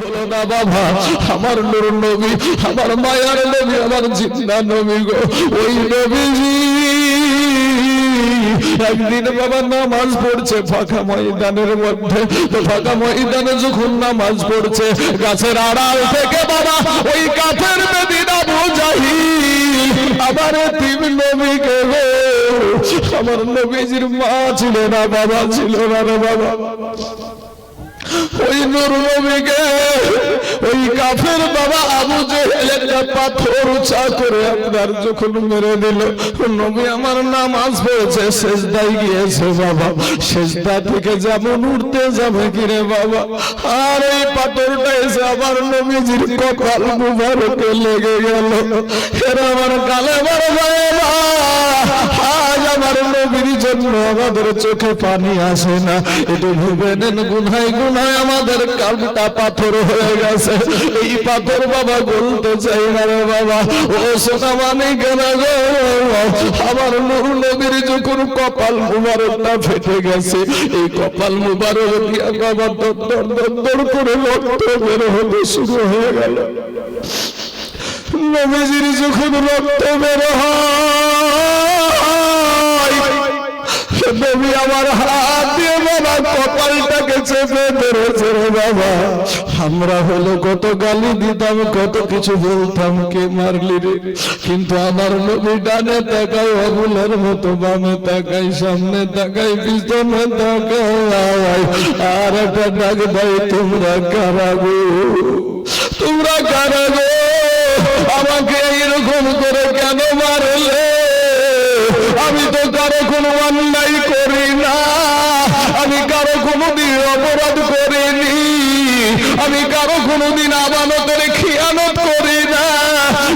হলো না বাবা, আমার নূর নবী, আমার মায়ার নবী, আমার জিন্দা নবী গো। ওই নবীজি একদিন বাবা নামাজ পড়ছে ফাঁকা ময়দানের মধ্যে। তো ফাঁকা ময়দানে যখন নামাজ পড়ছে, গাছের আড়াল থেকে বাবা ওই কাফের বেদিন আবু জাহিল আমার এতিম নবীকে গো, আমার নবীজির মা ছিল না, বাবা ছিল না রে বাবা, ওই নূর নবীকে ওই কাফের বাবা আবু জেহেল একটা পাথর উঁচা করে আপনার যখন মেরে দিল, নবী আমার নামাজ পড়েছে, সেজদায় গিয়েছে বাবা, সেজদা থেকে যেমন উঠতে যাবে কিরে বাবা, আর এই পাথরটা এসে আমার নবীজির কপাল মুবারকে লেগে গেল। এরা আমার গালে মারা যায় না, আজ আমার নবীর জন্য আমাদের চোখে পানি আসে না। একটু ভেবে নেন, গুনায় গুনায় আমাদের কালটা পাথর হয়ে গেছে। এই পাথর বাবা বলতে চাই না রে বাবা, ও সোনা মানে কেন গো, আমার নূর নবীর যখন কপাল মুবারকটা ফেটে গেছে, এই কপাল মুবারক দিয়া বাবা দর দর দর করে রক্ত বের হতে শুরু হয়ে গেল। নবীজির যখন রক্ত বের হয়, নবী আমার হাত দিয়ে বাবা কপালটাকে চেপে ধরেছে রে বাবা। আমরা হলো কত গালি দিতাম, কত কিছু বলতাম, কে মারলি রে, কিন্তু আমার নবী ডানে তাকায় আবুলের মতো, বামে তাকায়, সামনে তাকায়, পিছনে তাকায়, আর একটা ডাক দেয়, তোমরা কারা গো, তোমরা কারা গো, আমাকে এইরকম করে কেন মারলে? আমি তো কারো কোনো অন্যায় করি না, আমি কারো কোনোদিন অপরাধ করিনি, আমি কারো কোনোদিন আমানতের খিয়ানত করি না,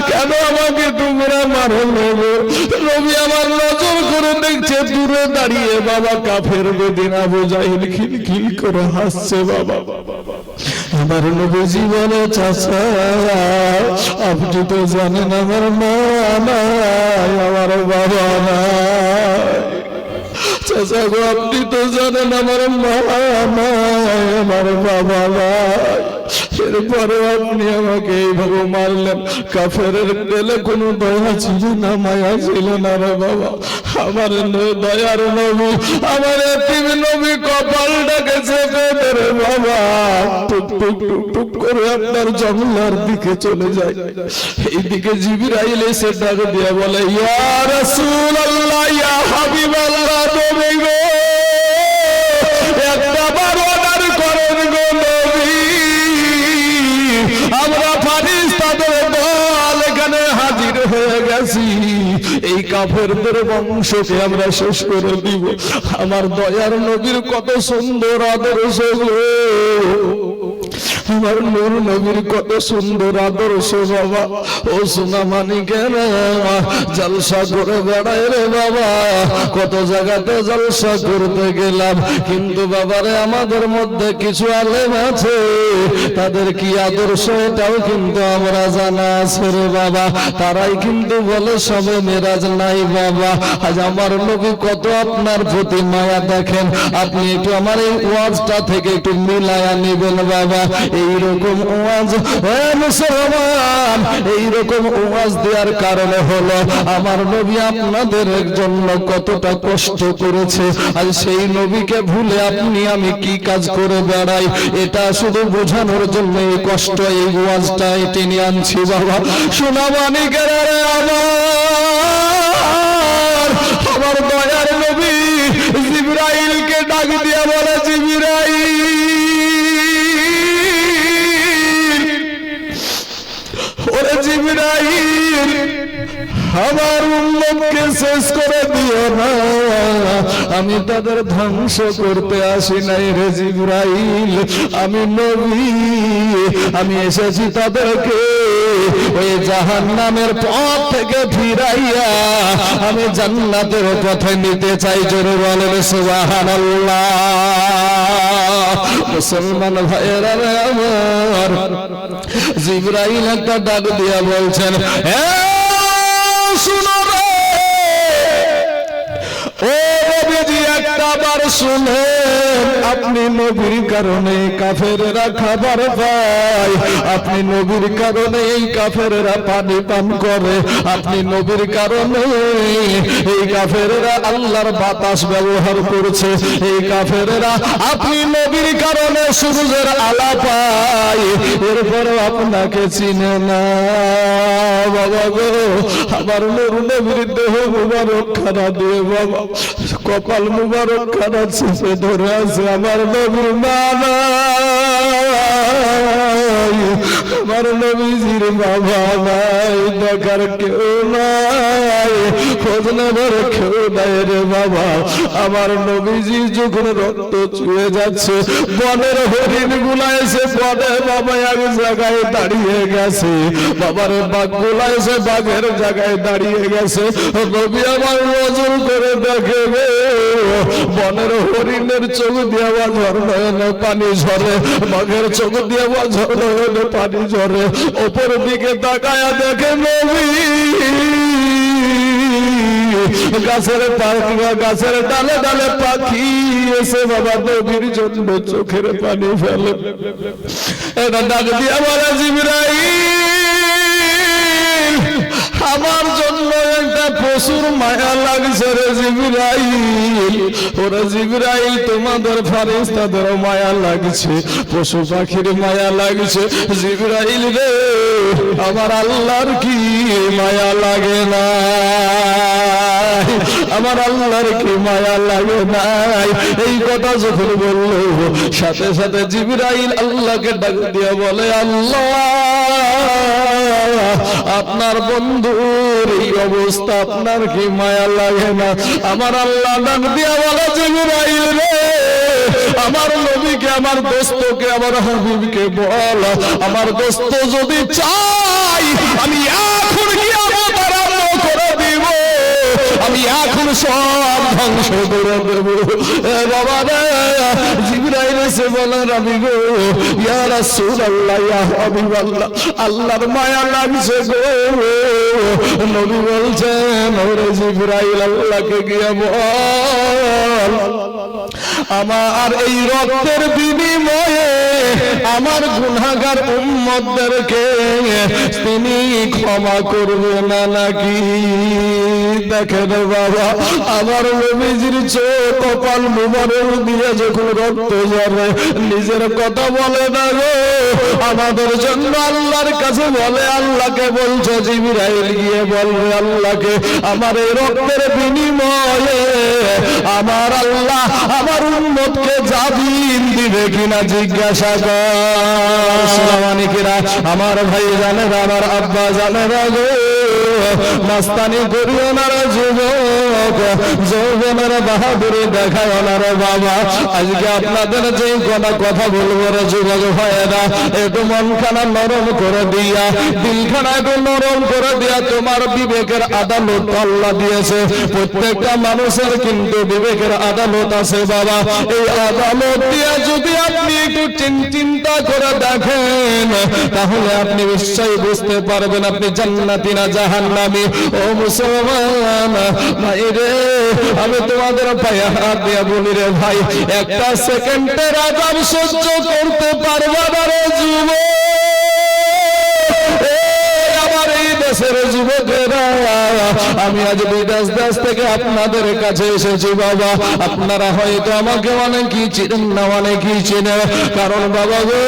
কেন আমাকে তোমরা মারলে? নবী আমার নজর করে দেখছে, দূরে দাঁড়িয়ে বাবা কাফের বেদিন আবু জাহিল খিলখিল করে হাসছে বাবা। আমার নবীজি বলে, চাচা আপনি তো জানেন আমার মা নাই, আমার বাবা নাই, চাচা গো আপনি তো জানেন আমার মা নাই, আমার বাবা নাই, এরপরে আপনি আমাকে এইভাবে মারলেন। কাফের দিলে কোনো দয়া ছিল না, মায়া ছিল না রে বাবা। আমার দয়ার নবী, আমার এতিম নবী কপালটাকে চেপে ধরে বাবা টুক টুক টুক টুক করে আপনার জঙ্গলার দিকে চলে যায়। এইদিকে জিবরাইল এসে ডাক দিয়া বলে, ইয়া রাসূলুল্লাহ, ইয়া হাবিবাল্লাহ, নবী গো একটা বার অর্ডার করেন গো নবী, আমরা ফারিস্তাদের দল এখানে হাজির হয়ে গেছি, এই কাফেরদের বংশকে আমরা শেষ করে দিব। আমার দয়ার নবীর কত সুন্দর আদর্শ গো, আমার নূর নবীর কত সুন্দর আদর্শ বাবা। ও সোনা মানিকের জলসা করে বেড়ায় রে বাবা, কত জায়গাতে জলসা করতে গেলাম, কিন্তু বাবারে আমাদের মধ্যে কিছু আলেম আছে, তাদের কি আদর্শ এটাও কিন্তু আমরা জানা আছে রে বাবা। তারাই কিন্তু বলে সবে মেরাজ নাই বাবা। আজ আমার নবী কত আপনার প্রতি মায়া দেখেন, আপনি একটু আমার এই ওয়াজটা থেকে একটু মিলায়া নেবেন বাবা। এইরকম ওয়াজ মুসলমান, এইরকম ওয়াজ দেওয়ার কারণে হলো আমার নবী আপনাদের জন্য কতটা কষ্ট করেছে। আর সেই নবীকে ভুলে আপনি আমি কি কাজ করে বেড়াই, এটা শুধু বোঝানোর জন্য এই কষ্ট, এই ওয়াজটা টেনে আনছি বাবা। শোনা মানিকের আমার দয়ার নবী জিবরাইলকে ডাক দিয়া বলে, জিবরাইল ওরে জিবরাইল, আমার উম্মতকে শেষ করে দিও না, আমি তাদের ধ্বংস করতে আসি নাই রে জিবরাইল, আমি নবী, আমি এসেছি তাদেরকে ওই জাহান্নামের পথ থেকে ফিরাইয়া আমি জান্নাতের পথে নিতে চাই। জোরে বলেন সুবহানাল্লাহ। মুসলমান ভাইয়েরা আমার, জিবরাইল একটা ডাক দিয়া বলছেন, শুনো রে ও নবীজি, একটা বার শুনেন, আপনি নবীর কারণে কাফেরেরা খাবার পায়, আপনি নবীর কারণে এই কাফেরেরা পানি পান করে, আপনি নবীর কারণে এই কাফেরেরা আল্লাহর বাতাস ব্যবহার করছে, এই কাফেরেরা আপনি নবীর কারণে সূর্যের আলো পায়, এরপরও আপনাকে চিনে না। বাবা গো, আমার নূর নবীর দেহ মুবারক খানা দিয়ে বাবা কপাল মুবারক খানা চেপে ধরে আছে, আমার নবীর মা নাই, আমার নবীজির বাবা নাই, দেখার কেউ নাই, খোঁজ নেবার কেউ নাই রে বাবা। আমার নবীজি যখন রক্ত চুয়ে যাচ্ছে, বনের হরিণ গুলা এসে বনে বাবা এক জায়গায় দাঁড়িয়ে গেছে, বাবার বাঘ গুলা এসে বাঘের জায়গায় দাঁড়িয়ে গেছে। নবী আমার নজর করে দেখে গে, বনের হরিণের চোখ দিয়ে ঝরনয়নে পানি ঝরে, বাঘের চোখ দিয়ে ঝরনয়নে পানি ঝরে, ওপর দিকে তাকায়া দেখে নবী গাছের গাছের ডালে ডালে পাখি এসে বাবা নবীর জন্য চোখের পানি ফেলে। এটা ডাক দিয়া বলে, জিবরাইল আমার জন্য একটা পশুর মায়া লাগছে রে জিবরাইল। ওরে জিবরাইল, তোমাদের ফেরেশতাদের মায়া লাগছে, পশু পাখির মায়া লাগছে। জিবরাইল রে, আমার আল্লাহর কি মায়া লাগে না? আমার আল্লাহর কি মায়া লাগে নাই? এই কথা যখন বললো, সাথে সাথে জিবরাইল আল্লাহকে ডাক দিয়া বলে, আল্লাহ আপনার বন্ধুর এই অবস্থা, আপনার কি মায়া লাগে না? আমার আল্লাহ ডাক দিয়া বলে, জিবরাইল রে, আমার নবীকে, আমার দোস্তকে, আমার হাবিবকে বল, আমার দোস্ত যদি চাই আমি এখন গিয়ে আরম্ভ করে দিব, আমি এখন সব ধ্বংস করে দেব। বাবা রে, জিবরাইল এসে বলেন, আমি গো ইয়া রাসূলুল্লাহ, ইয়া হাবিবাল্লাহ, আল্লাহর মায়া লাগছে গো। নবী বলছেন, ওরে জিবরাইল, আল্লাহকে গিয়ে বল, আমার এই রক্তের বিনিময়ে আমার গুনাহগার উম্মতদেরকে তিনি ক্ষমা করবে না নাকি? দেখেন বাবা, আমার নবীজির চোখ কপাল মুবারক দিয়ে যখন রক্ত ঝরে, নিজের কথা বলে না গো, আমাদের জন্য আল্লাহর কাছে বলে, আল্লাহকে বলছে জিবরাইল গিয়ে বলবে আল্লাহকে, আমার এই রক্তের বিনিময়ে আমার আল্লাহ আমার উম্মতকে জামিন দিবে কিনা জিজ্ঞাসা কর। আমার ভাই জানে না, আমার আব্বা জানে না গো, মাস্তানি করিও না রে যুবক, যৌবনের বাহাদুরি দেখায় না রে বাবা। আজকে আপনাদের যে কোনো কথা বলবো রে যুবক ভাইয়েরা, একটু মনখানা নরম করে দিয়া, দিলখানা একটু নরম করে দিয়া, তোমার বিবেকের আদালত আল্লাহ দিয়েছে। প্রত্যেকটা মানুষের কিন্তু বিবেকের আদালত আছে বাবা। এই আদালত দিয়ে যদি আপনি একটু চিন্তা করে দেখেন, তাহলে আপনি নিশ্চয়ই বুঝতে পারবেন আপনি জান্নাতি না জাহান্নামী। ও মুসলমান ভাই রে, আমি তোমাদের পায়ে হাত দিয়া বলি রে ভাই, একটা সেকেন্ডের আযাব সহ্য করতে পারবে না রে যুবক। আমার এই দেশের যুবকেরা, আমি আজ বিদেশ দেশ থেকে আপনাদের কাছে এসেছি বাবা। আপনারা হয়তো আমাকে অনেকেই চিনেন না, অনেকেই চিনেন, কারণ বাবা গো,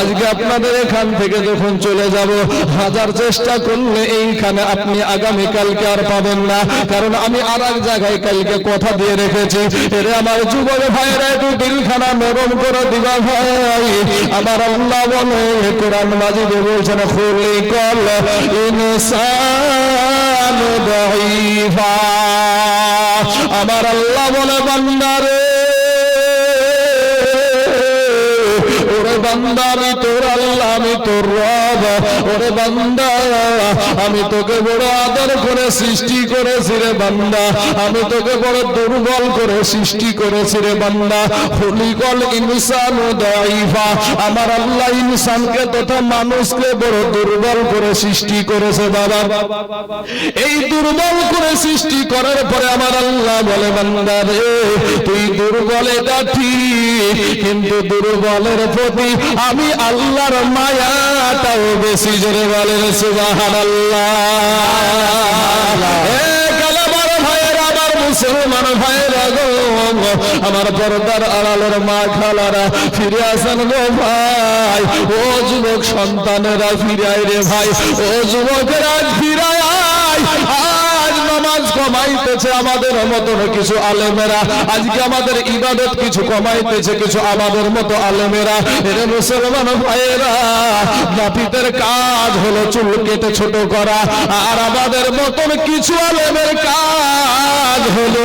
আজকে আপনাদের এখান থেকে যখন চলে যাব, হাজার চেষ্টা করলে এইখানে আপনি আগামীকালকে আর পাবেন না, কারণ আমি আর এক জায়গায় কালকে কথা দিয়ে রেখেছি। এর আমার যুবক ভাইরা একটু দিলখানা নরম করে দিবা ভাই। আমার আল্লাহ বলে কোরআন মাজিদে বলছেন, খুলিকাল ইনসান দাঈফা। আমার আল্লাহ বলে, বান্দারে, ওরে বান্দা আমি তোর আল্লাহ, আমি তোর রব। ওরে বান্দা আমি তোকে বড় আদর করে সৃষ্টি করেছি রে বান্দা, আমি তোকে বড় দুর্বল করে সৃষ্টি করেছি রে বান্দা। খুলিকাল ইনসানু দাঈফা, আমার আল্লাহ ইনসানকে তথা মানুষকে বড় দুর্বল করে সৃষ্টি করেছে বাবা। এই দুর্বল করে সৃষ্টি করার পরে আমার আল্লাহ বলে বান্দা রে তুই দুর্বল এটা ঠিক, কিন্তু দুর্বলের প্রতি আমি আল্লাহর মায়াটাও বেশি। জোরে বলেন সুবহানাল্লাহ। মুসলমান ভাইরা গো, আমার পর্দার আড়ালের মা খালারা ফিরে আসেন গো ভাই। ও যুবক সন্তানেরা ফিরে আয় রে ভাই, ও যুবকেরা ফিরে আয়। আজ নামাজ কমাইতেছে আমাদের মতন কিছু আলেমেরা, আজকে আমাদের ইবাদত কিছু কমাইতেছে কিছু আমাদের মতো আলেমেরা। এরে মুসলমান ভাইয়েরা, নাপিতের কাজ হলো চুল কেটে ছোট করা, আর আমাদের মতন কিছু আলেমের কাজ হলো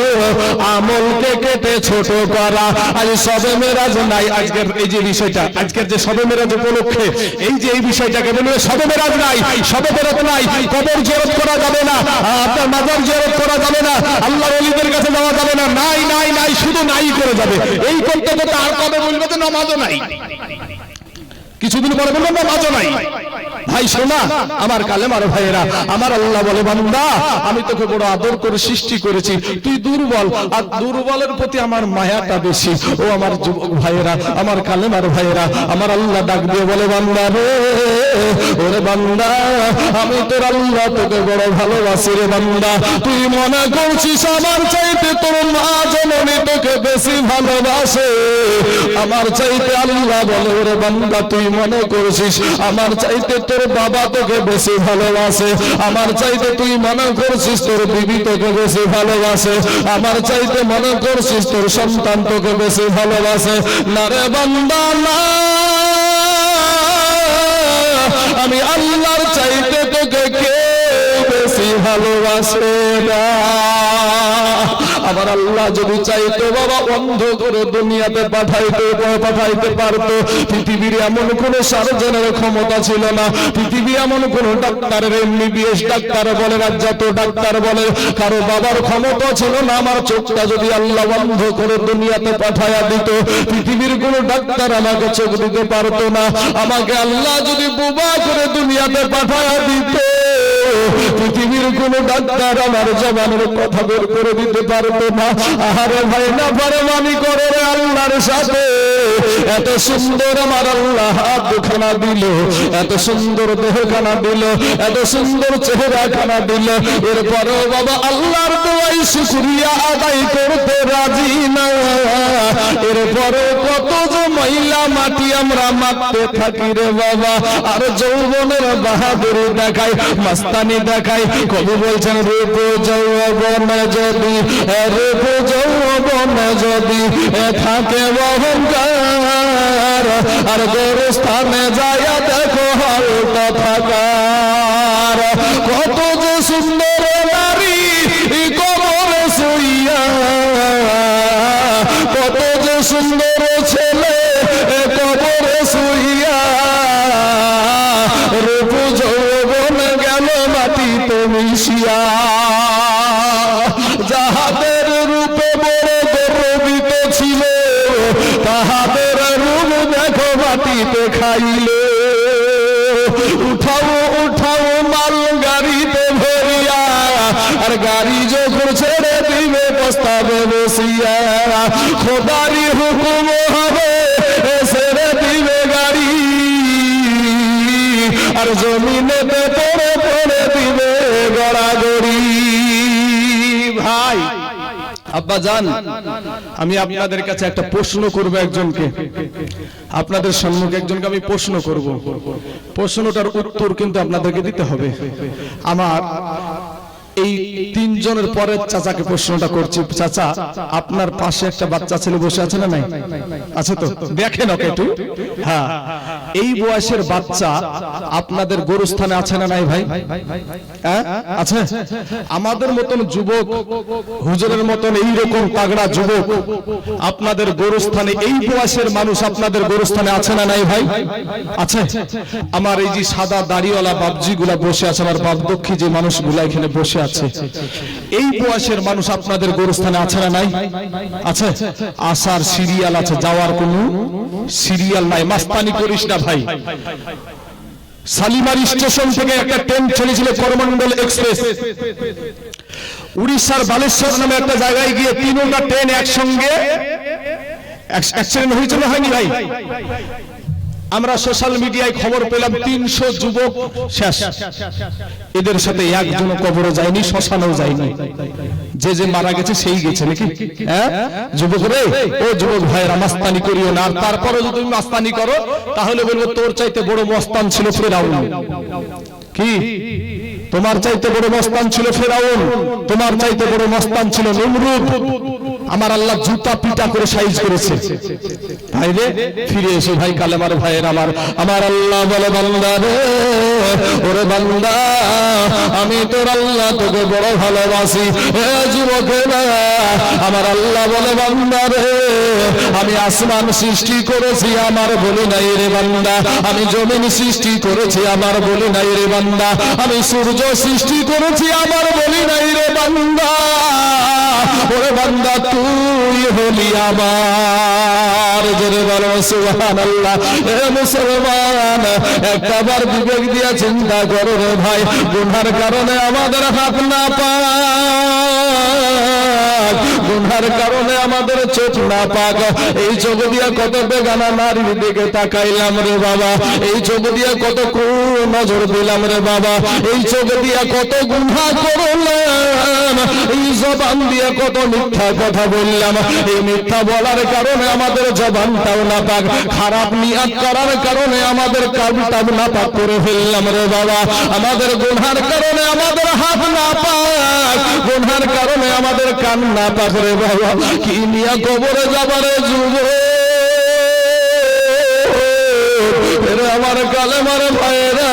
আমলকে কেটে ছোট করা। আজ শবে মেরাজ নাই, আজকের এই যে বিষয়টা, আজকের যে শবে মেরাজ উপলক্ষে এই যে এই বিষয়টাকে বলে শবে মেরাজ নাই, শবে বেরাত নাই, কবর জিয়ারত করা যাবে না, আপনার মাজার জিয়ারত করা যাবে না, আল্লাহর ওলিদের কাছে যাওয়া যাবে না, নাই নাই নাই, শুধু নাই করে যাবে। এই করতে করতে আর কবে বলবে যে নামাজও নাই, কিছুদিন পরে বলবেন নামাজও নাই। ভাই শোনা আমার কালেমার ভাইয়েরা, আমার আল্লাহ বলে বান্দা আমি তোকে বড় আদর করে সৃষ্টি করেছি, তুই দুর্বল, আর দুর্বলের প্রতি আমার মায়াটা বেশি। ও আমার যুবক ভাইয়েরা, আমার কালেমার ভাইয়েরা, আমার আল্লাহ ডাক দিয়ে বলে বান্দা রে ওরে বান্দা আমি তোর আল্লাহ তোকে বড় ভালোবাসি রে বান্দা। তুই মনে করছিস আমার চাইতে তোর মা জননী তোকে বেশি ভালোবাসে, আমার চাইতে আল্লাহ বলে ওরে বান্দা তুই মনে করছিস আমার চাইতে তোর বাবা তোকে বেশি ভালোবাসে, আমার চাইতে তুই মনে করছিস তোর বিবি তোকে বেশি ভালোবাসে, আমার চাইতে মনে করছিস তোর সন্তান তোকে বেশি ভালোবাসে। না রে বান্দা না, আমি আল্লাহর চাইতে তোকে কেউ বেশি ভালোবাসে না। আমার আল্লাহ যদি চাইতো বাবা অন্ধ করে দুনিয়াতে পাঠাইতে পারতো। পৃথিবীর এমন কোন সার্জনের ক্ষমতা ছিল না, পৃথিবী এমন কোন ডাক্তারের MBBS ডাক্তার বলে রাজ্জাত ডাক্তার বলে কারো বাবার ক্ষমতা ছিল না। আমার চোখটা যদি আল্লাহ বন্ধ করে দুনিয়াতে পাঠাইয়া দিত, পৃথিবীর কোন ডাক্তার আমাকে চোখ দিতে পারতো না। আমাকে আল্লাহ যদি বোবা করে দুনিয়াতে পাঠাইয়া দিত, পৃথিবীর কোন ডাক্তার আমার জবানের কথা বের করে দিতে পারতো না। আরে ভাই না পারমানি করে রে আল্লাহর সাথে। এত সুন্দর আমার আল্লাহ হাত দুখানা দিল, এত সুন্দর দেহখানা দিল, এত সুন্দর চেহারা খানা দিল, এরপরেও বাবা আল্লাহর দোয়াই শুকরিয়া আদায় করতে রাজি না। এরপরে কত যে ময়লা মাটি আমরা মারতে থাকি রে বাবা, আর যৌবনের বাহাদুরি দেখাই, মাস্তানি দেখাই। কবি বলছেন রূপ যৌবন যদি, রূপ যৌবন যদি থাকে অহংকার, আর গোরস্থানে যায় দেখো হালটা থাকার। কত যে সুন্দর নারী কবরে শুইয়া, কত যে সুন্দর ছেলে কবরে শুইয়া, রূপ যৌবন গেল মাটিতে মিশিয়া। যাহাদের রূপে বড় গর্বিত ছিল, তাহাদের রূপ দেখো মাটিতে খাইলে। উঠাও উঠাও মাল গাড়িতে ভরিয়া, আর গাড়ি যখন ছেড়ে দিবে প্রস্তাবে বসিয়া। খোদারি হুকুম হবে ছেড়ে দিবে গাড়ি, আর জমিনেতে পড়ে পড়ে দিবে গড়াগড়ি। ভাই আব্বা জান, আমি আপনাদের কাছে একটা প্রশ্ন করব, একজনকে আপনাদের সম্মুখে একজনকে আমি প্রশ্ন করব। প্রশ্নটার উত্তর কিন্তু আপনাদেরকে দিতে হবে। আমার এই তিনজনের পরে চাচাকে প্রশ্নটা করছি, চাচা আপনার পাশে একটা বাচ্চা ছেলে বসে আছে না নাই? আছে তো, দেখেন ওকে একটু। হ্যাঁ, এই বয়সের বাচ্চা আপনাদের গোরস্থানে আছে না নাই ভাই? হ্যাঁ আছে। আমাদের মতন যুবক, হুজুরের মতন এইরকম তাগড়া যুবক আপনাদের গোরস্থানে, এই বয়সের মানুষ আপনাদের গোরস্থানে আছে না নাই ভাই? আছে। আমার এই যে সাদা দাড়িওয়ালা বাপজি গুলা বসে আছে, আমার বাপদক্ষী যে মানুষগুলা এখানে বসে আছে, এই বয়সের মানুষ আপনাদের গোরস্থানে আছে না নাই? আছে। আসার সিরিয়াল আছে, যাওয়ার কোনো সিরিয়াল নাই। মাস্তানি করিস না ভাই। শালিমার স্টেশন থেকে একটা ট্রেন চলেছিল করমন্ডল এক্সপ্রেস, উড়িষ্যার বালেশ্বর নামে একটা জায়গায় গিয়ে তিনটা ট্রেন একসঙ্গে অ্যাক্সিডেন্ট হয়েছিল, হয়নি ভাই? আমরা সোশ্যাল মিডিয়ায় খবর পেলাম 300 যুবক শেষ। এদের সাথে একজনও কবরে যায়নি, শ্মশানেও যায়নি। যে যে মারা গেছে সেই গেছে নাকি? হ্যাঁ যুবক রে, ও যুবক ভাইরা মাস্তানি করিও না। আর তারপরে যদি তুমি মাস্তানি করো তাহলে বলবো তোর চাইতে বড় মস্তান ছিল ফেরাউন। কি তোমার চাইতে বড় মস্তান ছিল ফেরাউন, তোমার চাইতে বড় মস্তান ছিল নমরুদ। আমার আল্লাহ জুতা পিটা করে সাইজ করেছে। ভাইরে ফিরে এসো ভাই, কালেমার ভাইয়ের আমার আল্লাহ বলে বান্দা রে, ওরে বান্দা আমি তোর আল্লাহ তোকে বড় ভালোবাসি। হে যুবকেরা, আমার আল্লাহ বলে বান্দা রে, আমি আসমান সৃষ্টি করেছি আমার বলি নাই রে বান্দা, আমি জমিন সৃষ্টি করেছি আমার বলি নাই রে বান্দা, আমি সূর্য সৃষ্টি করেছি আমার বলি নাই রে বান্দা। ওরে বান্দা তুই হলি আমার। জোরে বলো সুবহানাল্লাহ। এ মুসলমান, একটাবার বিবেক দিয়ে চিন্তা করো রে ভাই, গুনার কারণে আমাদের হাত না পাক, গুনার কারণে আমাদের চোখ না পাক। এই চোখ দিয়ে কত বেগানা নারীর দিকে তাকাইলাম রে বাবা, এই চোখ দিয়ে কত নজর দিলাম রে বাবা, এই চোখ দিয়ে কত গুনাহ করলাম, এই জবান দিয়ে কত মিথ্যা কথা বললাম। এই মিথ্যা বলার কারণে আমাদের জবানটাও না পাক, খারাপ নিয়ত করার কারণে আমাদের কালটাও না পাক করে ফেললাম রে বাবা। আমাদের গুনার কারণে আমাদের হাত না পাক, গুনার কারণে আমাদের কান না পাক রে বাবা। কি নিয়া কবরে যাবারে যুবক, আমার কালেমার ভাইয়েরা,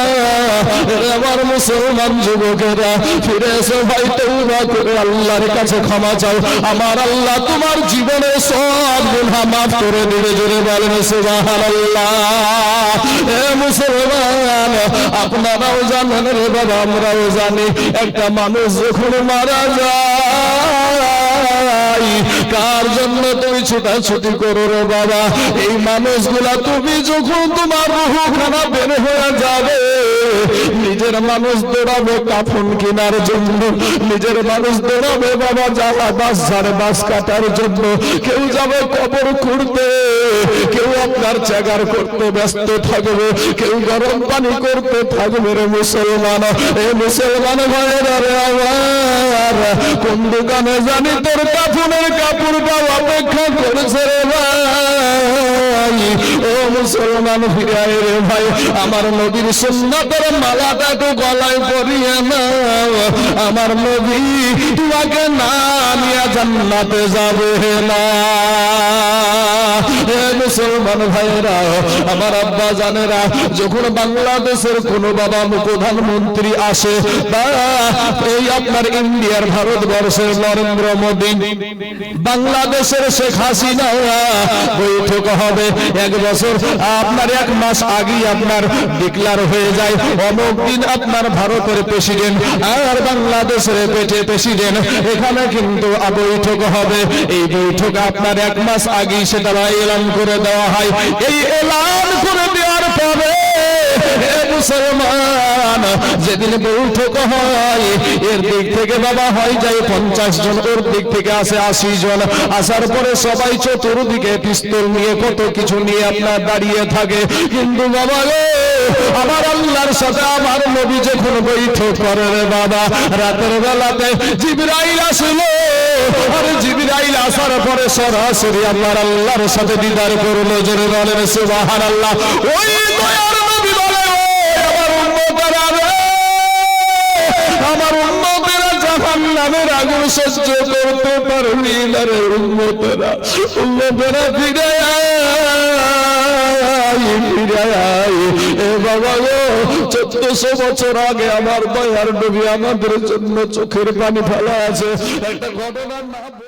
আমার মুসলমান যুবকেরা, ফিরে এসো ভাই, তওবা করে আল্লাহর কাছে ক্ষমা চাও। আমার আল্লাহ তোমার জীবনে সব গুনাহ মাফ করে দিবে। জোরে বলেন সুবহানাল্লাহ। এ মুসলমান, আপনারাও জানেন রে বাবা, আমরাও জানি, একটা মানুষ যখন মারা যায় কার জন্য তুমি ছুটাছুটি করো রে বাবা। এই মানুষগুলা তুমি যখন তোমার রূহ খানা বের হয়ে যাবে, নিজের মানুষ দৌড়াবে কাফন কেনার জন্য, নিজের মানুষ দৌড়াবে বাবা জ্বালা বাস ঝাড়ে বাস কাটার জন্য, কেউ যাবে কবর খুঁড়তে, কেউ আপনার জাগার করতে ব্যস্ত থাকবে, কেউ গরম পানি করতে থাকবে রে মুসলমান। এ মুসলমান ভাইয়েরা রে আমার, কোন দোকানে জানি তোর কাফনের কাপড়টা অপেক্ষা করেছে রে ভাই। ও মুসলমান ফিরে আয় রে ভাই, আমার নবীর সুন্নাতের মালাটা তো গলায় পরিয়ে নাও, আমার নবী তোমাকে না নিয়ে জান্নাতে যাবে না। হে মুসলমান ভাইরা, আমার আব্বা জানেরা, যখন বাংলাদেশের কোন বাবা প্রধানমন্ত্রী আসে, বা এই আপনার ইন্ডিয়ার ভারতবর্ষের নরেন্দ্র মোদী, বাংলাদেশের শেখ হাসিনা, বৈঠক হবে 1 বছর আপনার 1 মাস আগেই আপনার ডিক্লার হয়ে যায়, অমুক দিন আপনার ভারতের প্রেসিডেন্ট আর বাংলাদেশের প্রেসিডেন্ট, এখানে কিন্তু বৈঠক হবে। এই বৈঠক আপনার 1 মাস আগেই সেটা এলান করে দেওয়া হয়। এই এলান করে দেওয়ার পরে মুসলমান, যেদিন বৈঠক হয়, এর দিক থেকে বাবা হয় যায় 50 জন, ওর দিক থেকে আসে 80 জন। আসার পরে সবাই চতুর্দিকে পিস্তল নিয়ে কত কিছু নিয়ে আপনার দাঁড়িয়ে থাকে। কিন্তু বাবা আমার আল্লাহর সাথে আমার নবী যখন বৈঠক করে রে বাবা, রাতের বেলাতে জিবরাইল আসলো, আর জিবরাইল আসার পরে সরাসরি আমার আল্লাহর সাথে দিদার করলো। জোরে বলেন সুবহানাল্লাহ। ওই দয়ার নবী বলে, আমার উম্মতেরা জাহান্নামের আগুন সহ্য করতে পারবি না রে উম্মতেরা ফিরে আয় এ বাবা গো 1400 বছর আগে আমার দয়ার নবী আমাদের জন্য চোখের পানি ফেলা আছে একটা ঘটনার নাম